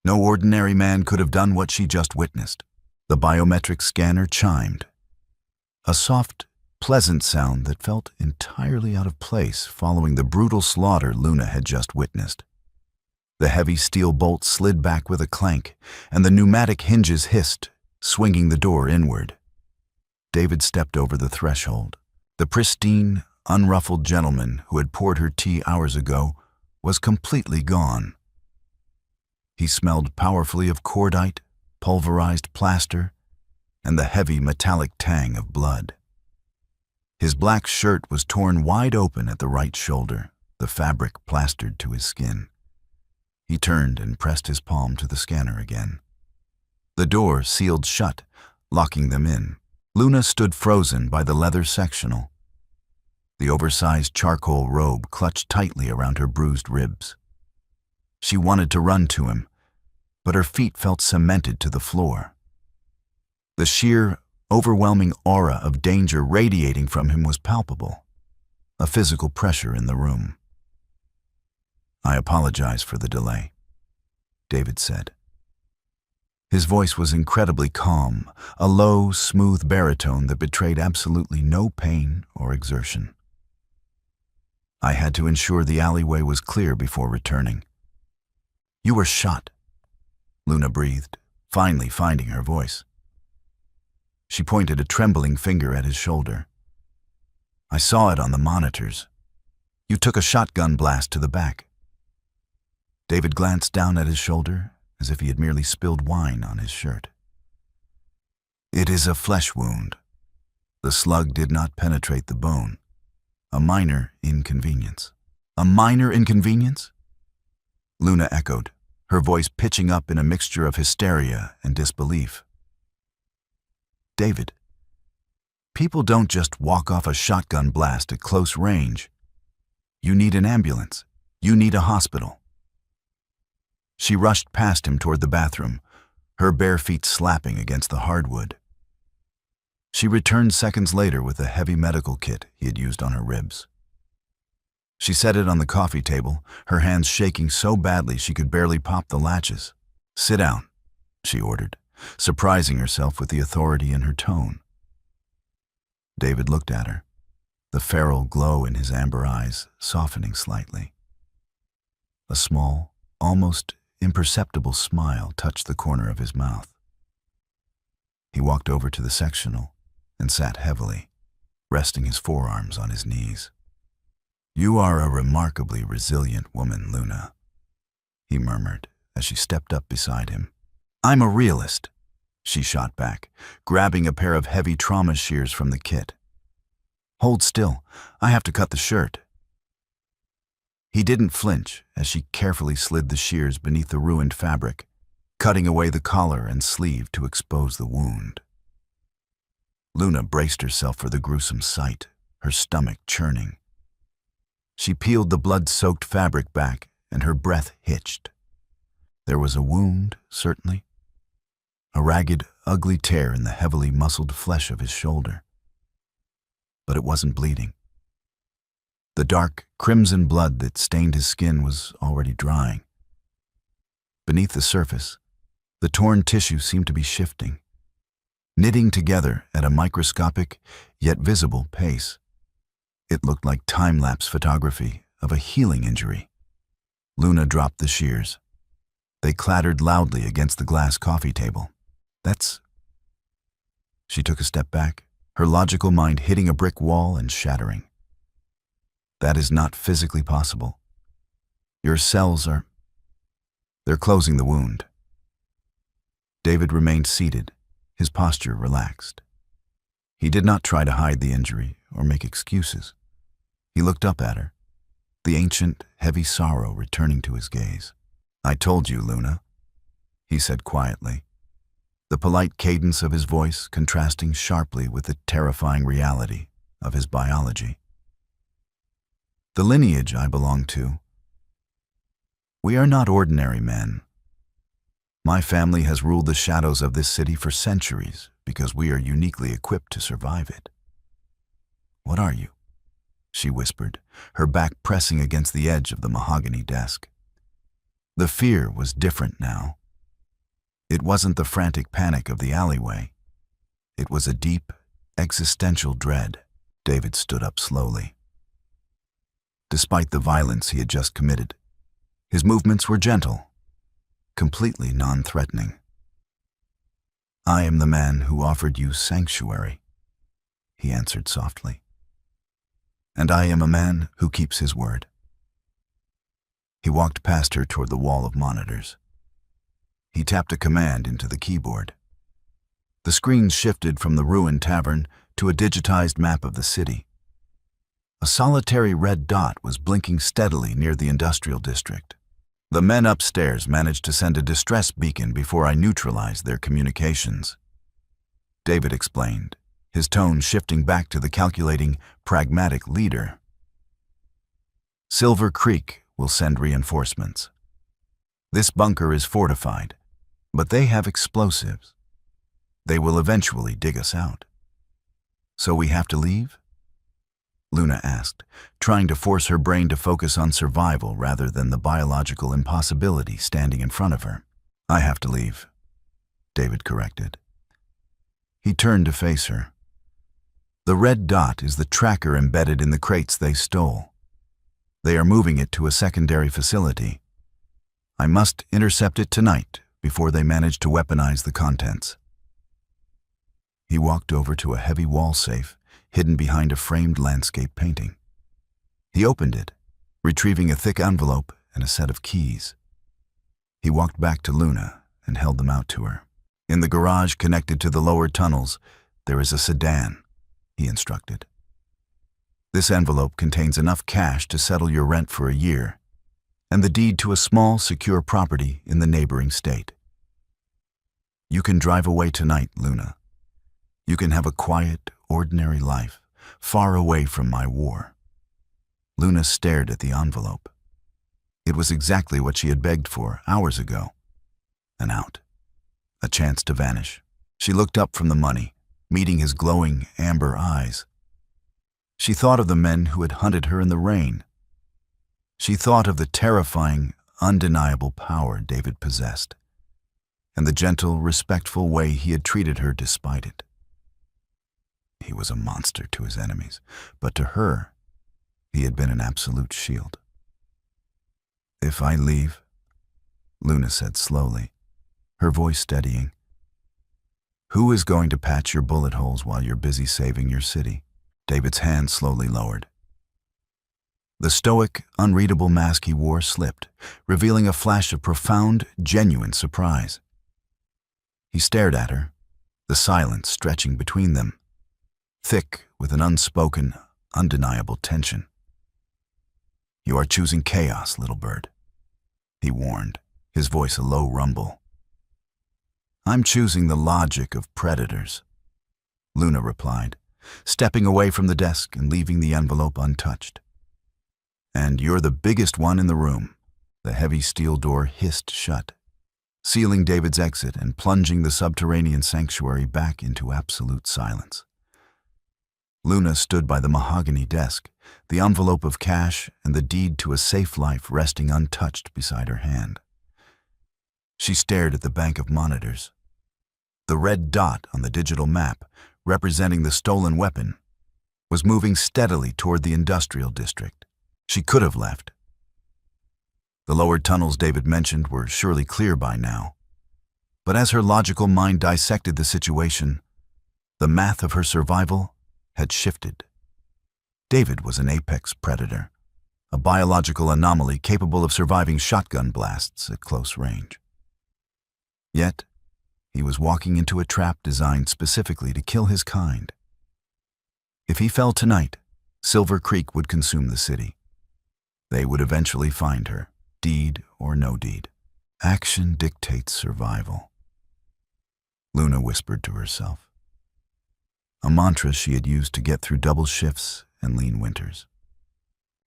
No ordinary man could have done what she just witnessed. The biometric scanner chimed. A soft, pleasant sound that felt entirely out of place following the brutal slaughter Luna had just witnessed. The heavy steel bolt slid back with a clank, and the pneumatic hinges hissed, swinging the door inward. David stepped over the threshold. The pristine, unruffled gentleman who had poured her tea hours ago was completely gone. He smelled powerfully of cordite, pulverized plaster, and the heavy metallic tang of blood. His black shirt was torn wide open at the right shoulder, the fabric plastered to his skin. He turned and pressed his palm to the scanner again. The door sealed shut, locking them in. Luna stood frozen by the leather sectional. The oversized charcoal robe clutched tightly around her bruised ribs. She wanted to run to him, but her feet felt cemented to the floor. The sheer, overwhelming aura of danger radiating from him was palpable, a physical pressure in the room. "I apologize for the delay," David said. His voice was incredibly calm, a low, smooth baritone that betrayed absolutely no pain or exertion. "I had to ensure the alleyway was clear before returning." "You were shot," Luna breathed, finally finding her voice. She pointed a trembling finger at his shoulder. "I saw it on the monitors. You took a shotgun blast to the back." David glanced down at his shoulder as if he had merely spilled wine on his shirt. "It is a flesh wound. The slug did not penetrate the bone. A minor inconvenience." "A minor inconvenience?" Luna echoed, her voice pitching up in a mixture of hysteria and disbelief. "David, people don't just walk off a shotgun blast at close range. You need an ambulance. You need a hospital." She rushed past him toward the bathroom, her bare feet slapping against the hardwood. She returned seconds later with a heavy medical kit he had used on her ribs. She set it on the coffee table, her hands shaking so badly she could barely pop the latches. "Sit down," she ordered, surprising herself with the authority in her tone. David looked at her, the feral glow in his amber eyes softening slightly. A small, almost imperceptible smile touched the corner of his mouth. He walked over to the sectional and sat heavily, resting his forearms on his knees. "You are a remarkably resilient woman, Luna," he murmured as she stepped up beside him. "I'm a realist," she shot back, grabbing a pair of heavy trauma shears from the kit. "Hold still, I have to cut the shirt." He didn't flinch as she carefully slid the shears beneath the ruined fabric, cutting away the collar and sleeve to expose the wound. Luna braced herself for the gruesome sight, her stomach churning. She peeled the blood-soaked fabric back, and her breath hitched. There was a wound, certainly. A ragged, ugly tear in the heavily muscled flesh of his shoulder. But it wasn't bleeding. The dark, crimson blood that stained his skin was already drying. Beneath the surface, the torn tissue seemed to be shifting, knitting together at a microscopic yet visible pace. It looked like time-lapse photography of a healing injury. Luna dropped the shears. They clattered loudly against the glass coffee table. "That's..." She took a step back, her logical mind hitting a brick wall and shattering. "That is not physically possible. Your cells are... They're closing the wound." David remained seated, his posture relaxed. He did not try to hide the injury or make excuses. He looked up at her, the ancient, heavy sorrow returning to his gaze. "I told you, Luna," he said quietly, the polite cadence of his voice contrasting sharply with the terrifying reality of his biology. "The lineage I belong to, we are not ordinary men. My family has ruled the shadows of this city for centuries because we are uniquely equipped to survive it." "What are you?" she whispered, her back pressing against the edge of the mahogany desk. The fear was different now. It wasn't the frantic panic of the alleyway. It was a deep, existential dread. David stood up slowly. Despite the violence he had just committed, his movements were gentle, completely non-threatening. "I am the man who offered you sanctuary," he answered softly. "And I am a man who keeps his word." He walked past her toward the wall of monitors. He tapped a command into the keyboard. The screen shifted from the ruined tavern to a digitized map of the city. A solitary red dot was blinking steadily near the industrial district. "The men upstairs managed to send a distress beacon before I neutralized their communications," David explained, his tone shifting back to the calculating, pragmatic leader. "Silver Creek will send reinforcements. This bunker is fortified, but they have explosives. They will eventually dig us out." "So we have to leave?" Luna asked, trying to force her brain to focus on survival rather than the biological impossibility standing in front of her. "I have to leave," David corrected. He turned to face her. "The red dot is the tracker embedded in the crates they stole. They are moving it to a secondary facility. I must intercept it tonight before they manage to weaponize the contents." He walked over to a heavy wall safe hidden behind a framed landscape painting. He opened it, retrieving a thick envelope and a set of keys. He walked back to Luna and held them out to her. "In the garage connected to the lower tunnels, there is a sedan," he instructed. "This envelope contains enough cash to settle your rent for a year, and the deed to a small, secure property in the neighboring state. You can drive away tonight, Luna. You can have a quiet, ordinary life, far away from my war." Luna stared at the envelope. It was exactly what she had begged for hours ago. An out. A chance to vanish. She looked up from the money, meeting his glowing, amber eyes. She thought of the men who had hunted her in the rain, She thought of the terrifying, undeniable power David possessed, and the gentle, respectful way he had treated her despite it. He was a monster to his enemies, but to her, he had been an absolute shield. "If I leave," Luna said slowly, her voice steadying, "who is going to patch your bullet holes while you're busy saving your city?" David's hand slowly lowered. The stoic, unreadable mask he wore slipped, revealing a flash of profound, genuine surprise. He stared at her, the silence stretching between them, thick with an unspoken, undeniable tension. "You are choosing chaos, little bird," he warned, his voice a low rumble. "I'm choosing the logic of predators," Luna replied, stepping away from the desk and leaving the envelope untouched. "And you're the biggest one in the room." The heavy steel door hissed shut, sealing David's exit and plunging the subterranean sanctuary back into absolute silence. Luna stood by the mahogany desk, the envelope of cash and the deed to a safe life resting untouched beside her hand. She stared at the bank of monitors. The red dot on the digital map, representing the stolen weapon, was moving steadily toward the industrial district. She could have left. The lowered tunnels David mentioned were surely clear by now. But as her logical mind dissected the situation, the math of her survival had shifted. David was an apex predator, a biological anomaly capable of surviving shotgun blasts at close range. Yet, he was walking into a trap designed specifically to kill his kind. If he fell tonight, Silver Creek would consume the city. They would eventually find her, deed or no deed. Action dictates survival, Luna whispered to herself, a mantra she had used to get through double shifts and lean winters.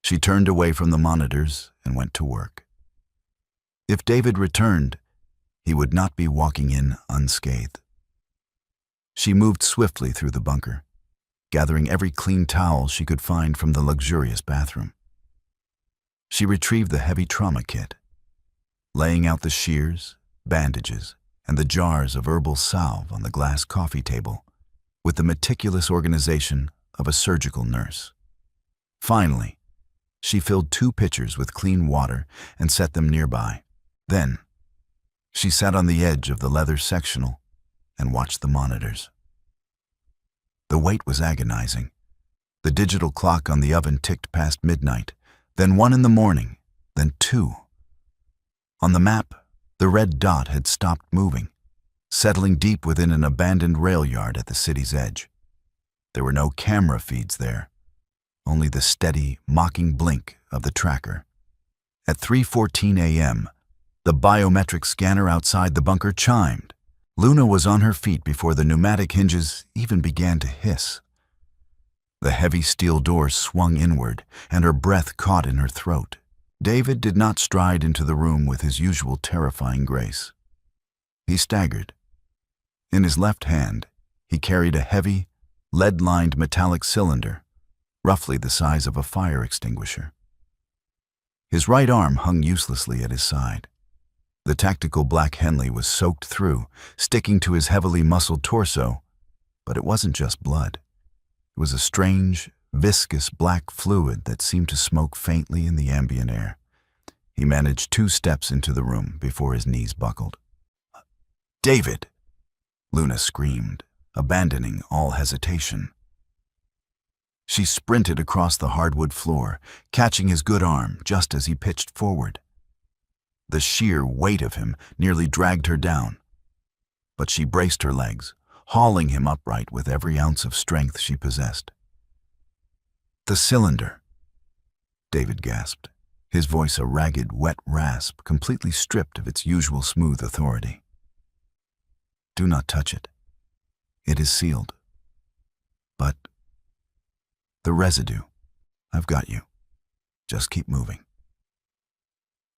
She turned away from the monitors and went to work. If David returned, he would not be walking in unscathed. She moved swiftly through the bunker, gathering every clean towel she could find from the luxurious bathroom. She retrieved the heavy trauma kit, laying out the shears, bandages, and the jars of herbal salve on the glass coffee table with the meticulous organization of a surgical nurse. Finally, she filled 2 pitchers with clean water and set them nearby. Then, she sat on the edge of the leather sectional and watched the monitors. The wait was agonizing. The digital clock on the oven ticked past midnight, then 1 in the morning, then 2. On the map, the red dot had stopped moving, settling deep within an abandoned rail yard at the city's edge. There were no camera feeds there, only the steady, mocking blink of the tracker. At 3:14 a.m., the biometric scanner outside the bunker chimed. Luna was on her feet before the pneumatic hinges even began to hiss. The heavy steel door swung inward, and her breath caught in her throat. David did not stride into the room with his usual terrifying grace. He staggered. In his left hand, he carried a heavy, lead-lined metallic cylinder, roughly the size of a fire extinguisher. His right arm hung uselessly at his side. The tactical black Henley was soaked through, sticking to his heavily muscled torso, but it wasn't just blood. It was a strange, viscous black fluid that seemed to smoke faintly in the ambient air. He managed 2 steps into the room before his knees buckled. "David!" Luna screamed, abandoning all hesitation. She sprinted across the hardwood floor, catching his good arm just as he pitched forward. The sheer weight of him nearly dragged her down, but she braced her legs, hauling him upright with every ounce of strength she possessed. "The cylinder," David gasped, his voice a ragged, wet rasp completely stripped of its usual smooth authority. "Do not touch it. It is sealed. But the residue, I've got you. Just keep moving."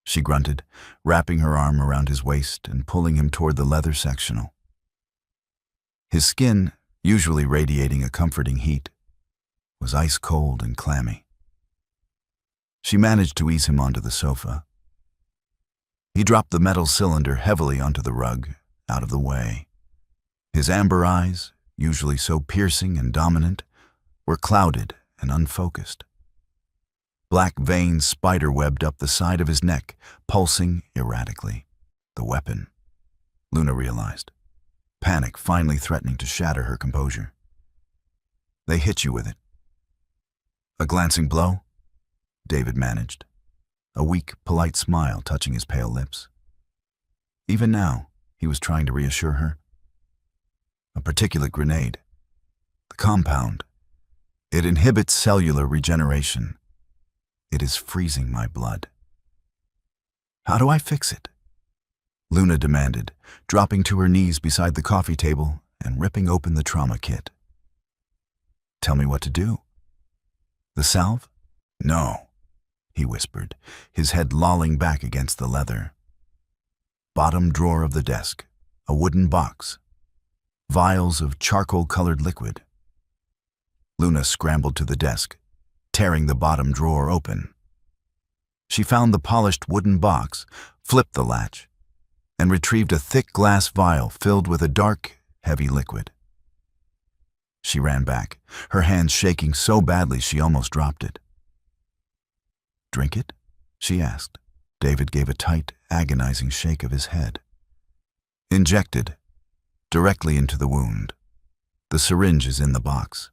She grunted, wrapping her arm around his waist and pulling him toward the leather sectional. His skin, usually radiating a comforting heat, was ice cold and clammy. She managed to ease him onto the sofa. He dropped the metal cylinder heavily onto the rug, out of the way. His amber eyes, usually so piercing and dominant, were clouded and unfocused. Black veins spider-webbed up the side of his neck, pulsing erratically. The weapon, Luna realized, panic finally threatening to shatter her composure. They hit you with it. A glancing blow? David managed, a weak, polite smile touching his pale lips. Even now, he was trying to reassure her. A particulate grenade. The compound. It inhibits cellular regeneration. It is freezing my blood. How do I fix it? Luna demanded, dropping to her knees beside the coffee table and ripping open the trauma kit. Tell me what to do. The salve? No, he whispered, his head lolling back against the leather. Bottom drawer of the desk, a wooden box. Vials of charcoal-colored liquid. Luna scrambled to the desk, tearing the bottom drawer open. She found the polished wooden box, flipped the latch, and retrieved a thick glass vial filled with a dark, heavy liquid. She ran back, her hands shaking so badly she almost dropped it. Drink it? She asked. David gave a tight, agonizing shake of his head. Injected, directly into the wound. The syringe is in the box.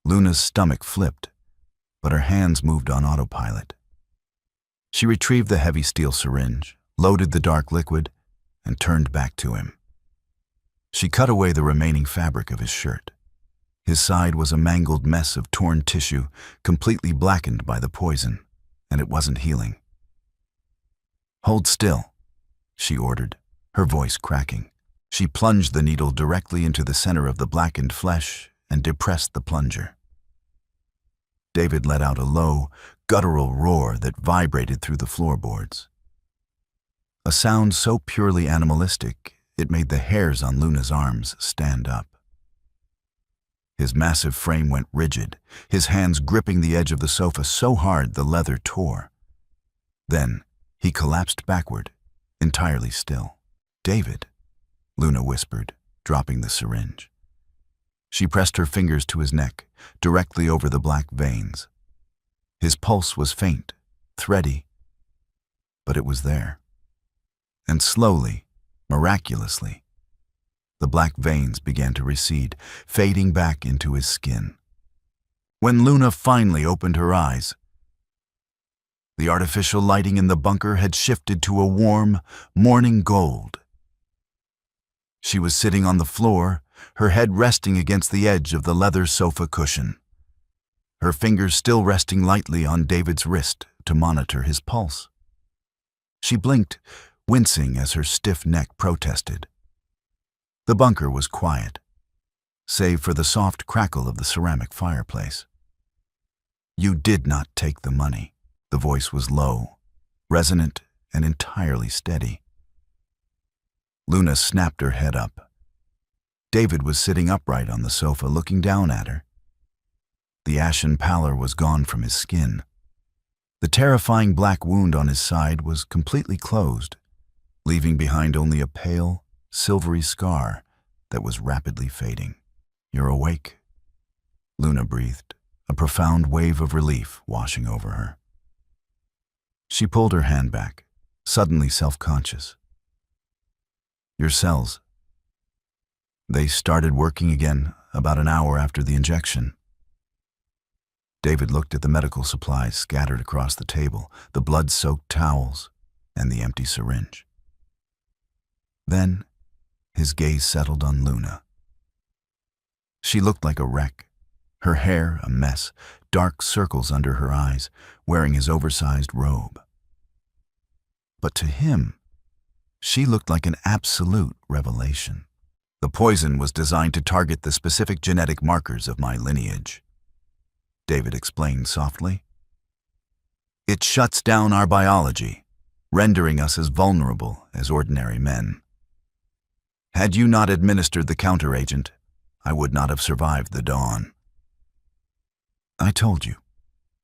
Luna's stomach flipped, but her hands moved on autopilot. She retrieved the heavy steel syringe, loaded the dark liquid, and turned back to him. She cut away the remaining fabric of his shirt. His side was a mangled mess of torn tissue, completely blackened by the poison, and it wasn't healing. Hold still, she ordered, her voice cracking. She plunged the needle directly into the center of the blackened flesh and depressed the plunger. David let out a low, guttural roar that vibrated through the floorboards. A sound so purely animalistic, it made the hairs on Luna's arms stand up. His massive frame went rigid, his hands gripping the edge of the sofa so hard the leather tore. Then he collapsed backward, entirely still. David, Luna whispered, dropping the syringe. She pressed her fingers to his neck, directly over the black veins. His pulse was faint, thready, but it was there. And slowly, miraculously, the black veins began to recede, fading back into his skin. When Luna finally opened her eyes, the artificial lighting in the bunker had shifted to a warm, morning gold. She was sitting on the floor, her head resting against the edge of the leather sofa cushion, her fingers still resting lightly on David's wrist to monitor his pulse. She blinked, wincing as her stiff neck protested. The bunker was quiet, save for the soft crackle of the ceramic fireplace. You did not take the money. The voice was low, resonant, and entirely steady. Luna snapped her head up. David was sitting upright on the sofa, looking down at her. The ashen pallor was gone from his skin. The terrifying black wound on his side was completely closed, leaving behind only a pale, silvery scar that was rapidly fading. You're awake, Luna breathed, a profound wave of relief washing over her. She pulled her hand back, suddenly self-conscious. Your cells. They started working again about an hour after the injection. David looked at the medical supplies scattered across the table, the blood-soaked towels, and the empty syringe. Then, his gaze settled on Luna. She looked like a wreck, her hair a mess, dark circles under her eyes, wearing his oversized robe. But to him, she looked like an absolute revelation. The poison was designed to target the specific genetic markers of my lineage, David explained softly. It shuts down our biology, rendering us as vulnerable as ordinary men. Had you not administered the counteragent, I would not have survived the dawn. I told you,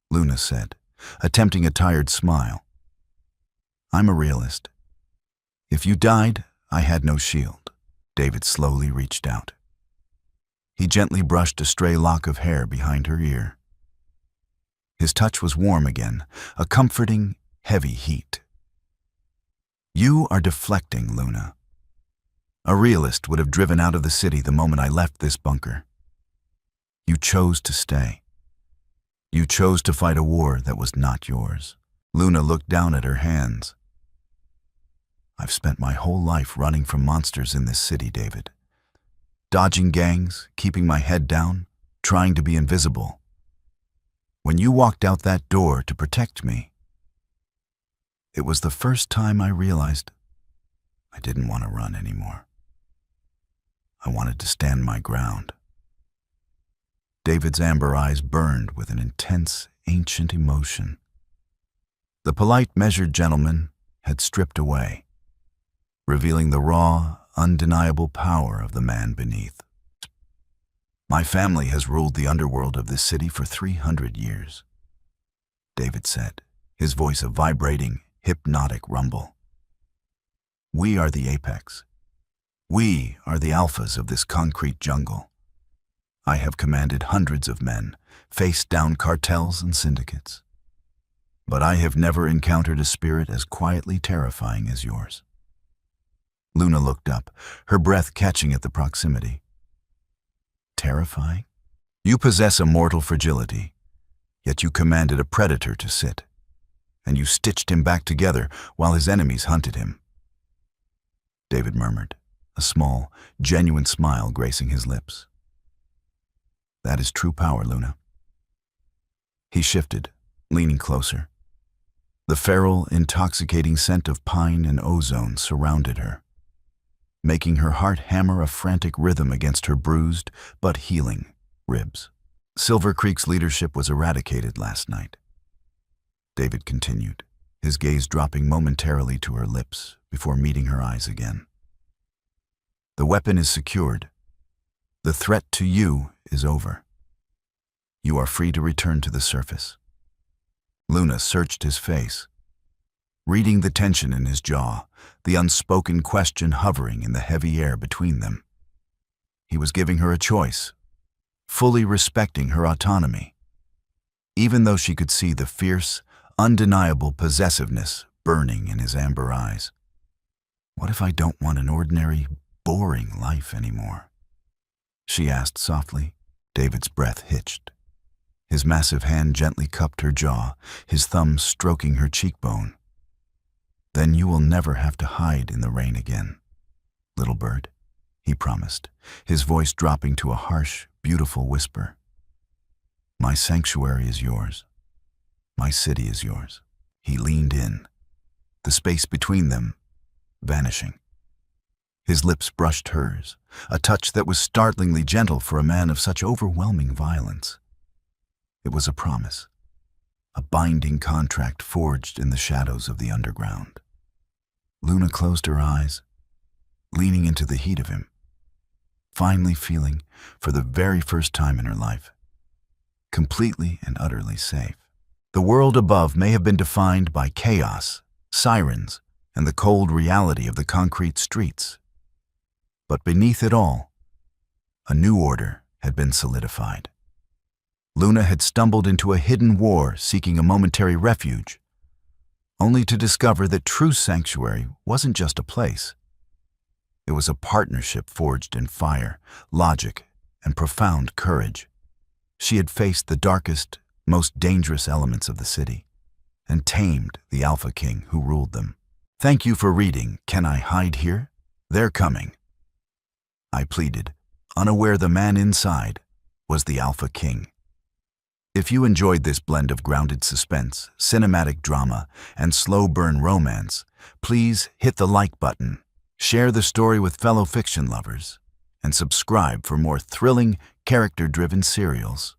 Luna said, attempting a tired smile. I'm a realist. If you died, I had no shield. David slowly reached out. He gently brushed a stray lock of hair behind her ear. His touch was warm again, a comforting, heavy heat. You are deflecting, Luna. A realist would have driven out of the city the moment I left this bunker. You chose to stay. You chose to fight a war that was not yours. Luna looked down at her hands. I've spent my whole life running from monsters in this city, David. Dodging gangs, keeping my head down, trying to be invisible. When you walked out that door to protect me, it was the first time I realized I didn't want to run anymore. I wanted to stand my ground. David's amber eyes burned with an intense, ancient emotion. The polite, measured gentleman had stripped away, revealing the raw, undeniable power of the man beneath. My family has ruled the underworld of this city for 300 years, David said, his voice a vibrating, hypnotic rumble. We are the apex. We are the alphas of this concrete jungle. I have commanded hundreds of men, faced down cartels and syndicates. But I have never encountered a spirit as quietly terrifying as yours. Luna looked up, her breath catching at the proximity. Terrifying? You possess a mortal fragility, yet you commanded a predator to sit, and you stitched him back together while his enemies hunted him. David murmured, a small, genuine smile gracing his lips. That is true power, Luna. He shifted, leaning closer. The feral, intoxicating scent of pine and ozone surrounded her, making her heart hammer a frantic rhythm against her bruised but healing ribs. Silver Creek's leadership was eradicated last night. David continued, his gaze dropping momentarily to her lips before meeting her eyes again. The weapon is secured. The threat to you is over. You are free to return to the surface. Luna searched his face, reading the tension in his jaw, the unspoken question hovering in the heavy air between them. He was giving her a choice, fully respecting her autonomy, even though she could see the fierce, undeniable possessiveness burning in his amber eyes. What if I don't want an ordinary, boring life anymore? She asked softly. David's breath hitched. His massive hand gently cupped her jaw, his thumb stroking her cheekbone. Then you will never have to hide in the rain again, little bird, he promised, his voice dropping to a harsh, beautiful whisper. My sanctuary is yours. My city is yours. He leaned in, the space between them vanishing. His lips brushed hers, a touch that was startlingly gentle for a man of such overwhelming violence. It was a promise, a binding contract forged in the shadows of the underground. Luna closed her eyes, leaning into the heat of him, finally feeling, for the very first time in her life, completely and utterly safe. The world above may have been defined by chaos, sirens, and the cold reality of the concrete streets. But beneath it all, a new order had been solidified. Luna had stumbled into a hidden war seeking a momentary refuge, only to discover that true sanctuary wasn't just a place. It was a partnership forged in fire, logic, and profound courage. She had faced the darkest, most dangerous elements of the city, and tamed the Alpha King who ruled them. Thank you for reading Can I Hide Here? They're Coming, I pleaded, unaware the man inside was the Alpha King. If you enjoyed this blend of grounded suspense, cinematic drama, and slow-burn romance, please hit the like button, share the story with fellow fiction lovers, and subscribe for more thrilling, character-driven serials.